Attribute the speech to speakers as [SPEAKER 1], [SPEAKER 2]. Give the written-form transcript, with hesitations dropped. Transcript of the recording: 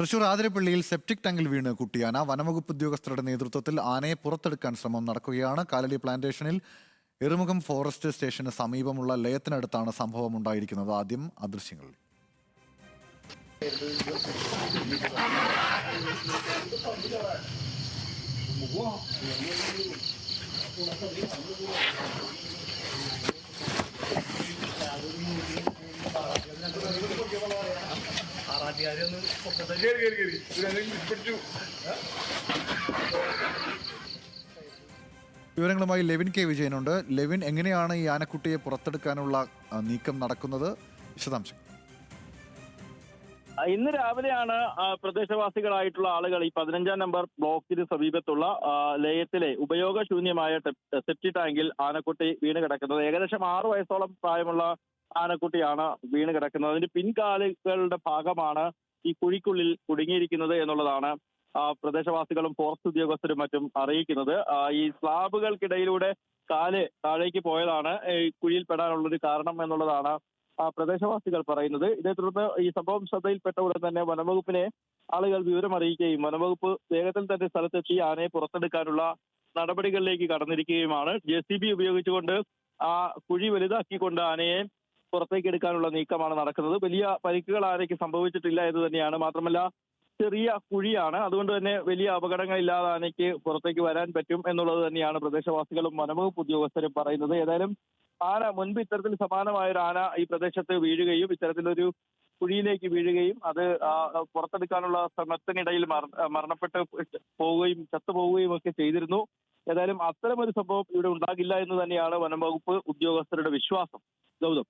[SPEAKER 1] Thrissur ആതിരപ്പള്ളിയിൽ septic ടാങ്കിൽ വീണ് കുട്ടിയാന. വനംവകുപ്പ് ഉദ്യോഗസ്ഥരുടെ നേതൃത്വത്തിൽ ആനയെ പുറത്തെടുക്കാൻ ശ്രമം നടക്കുകയാണ്. കാലടി പ്ലാന്റേഷനിൽ എറുമുഖം ഫോറസ്റ്റ് സ്റ്റേഷന് സമീപമുള്ള ലയത്തിനടുത്താണ് സംഭവം ഉണ്ടായിരിക്കുന്നത്. ആദ്യം അദൃശ്യങ്ങൾ. വിവരങ്ങളുമായി ലെവിൻ കെ വിജയനുണ്ട്. ലെവിൻ, എങ്ങനെയാണ് ഈ ആനക്കുട്ടിയെ പുറത്തെടുക്കാനുള്ള നീക്കം നടക്കുന്നത്? വിശദാംശം.
[SPEAKER 2] ഇന്ന് രാവിലെയാണ് പ്രദേശവാസികളായിട്ടുള്ള ആളുകൾ ഈ 15-ാം നമ്പർ ബ്ലോക്കിന് സമീപത്തുള്ള ലയത്തിലെ ഉപയോഗശൂന്യമായ സെപ്റ്റി ടാങ്കിൽ ആനക്കുട്ടി വീണ് കിടക്കുന്നത്. ഏകദേശം 6 വയസ്സോളം പ്രായമുള്ള ആനക്കുട്ടിയാണ് വീണ് കിടക്കുന്നത്. അതിന്റെ പിൻകാലുകളുടെ ഭാഗമാണ് ഈ കുഴിക്കുള്ളിൽ കുടുങ്ങിയിരിക്കുന്നത് എന്നുള്ളതാണ് പ്രദേശവാസികളും ഫോറസ്റ്റ് ഉദ്യോഗസ്ഥരും മറ്റും അറിയിക്കുന്നത്. ഈ സ്ലാബുകൾക്കിടയിലൂടെ കാല് താഴേക്ക് പോയതാണ് ഈ കുഴിയിൽ പെടാനുള്ളൊരു കാരണം എന്നുള്ളതാണ് പ്രദേശവാസികൾ പറയുന്നത്. ഇതേ തുടർന്ന് ഈ സംഭവം ശ്രദ്ധയിൽപ്പെട്ട ഉടൻ തന്നെ വനംവകുപ്പിനെ ആളുകൾ വിവരം അറിയിക്കുകയും വനംവകുപ്പ് വേഗത്തിൽ തന്നെ സ്ഥലത്തെത്തി ആനയെ പുറത്തെടുക്കാനുള്ള നടപടികളിലേക്ക് കടന്നിരിക്കുകയുമാണ്. JCB ഉപയോഗിച്ചുകൊണ്ട് ആ കുഴി വലുതാക്കിക്കൊണ്ട് ആനയെ പുറത്തേക്ക് എടുക്കാനുള്ള നീക്കമാണ് നടക്കുന്നത്. വലിയ പരിക്കുകൾ ആനയ്ക്ക് സംഭവിച്ചിട്ടില്ല എന്ന് തന്നെയാണ്. മാത്രമല്ല, ചെറിയ കുഴിയാണ്, അതുകൊണ്ട് തന്നെ വലിയ അപകടങ്ങളില്ലാതെ ആനയ്ക്ക് പുറത്തേക്ക് വരാൻ പറ്റും എന്നുള്ളത് തന്നെയാണ് പ്രദേശവാസികളും വനംവകുപ്പ് ഉദ്യോഗസ്ഥരും പറയുന്നത്. ഏതായാലും ആന മുൻപ് ഇത്തരത്തിൽ സമാനമായ ഒരു ആന ഈ പ്രദേശത്ത് വീഴുകയും ഇത്തരത്തിലൊരു കുഴിയിലേക്ക് വീഴുകയും അത് പുറത്തെടുക്കാനുള്ള ശ്രമത്തിനിടയിൽ മരണപ്പെട്ട് പോവുകയും ചത്തുപോവുകയും ഒക്കെ ചെയ്തിരുന്നു. ഏതായാലും അത്തരമൊരു സംഭവം ഇവിടെ ഉണ്ടാകില്ല എന്ന് തന്നെയാണ് വനംവകുപ്പ് ഉദ്യോഗസ്ഥരുടെ വിശ്വാസം. ഗൗതം.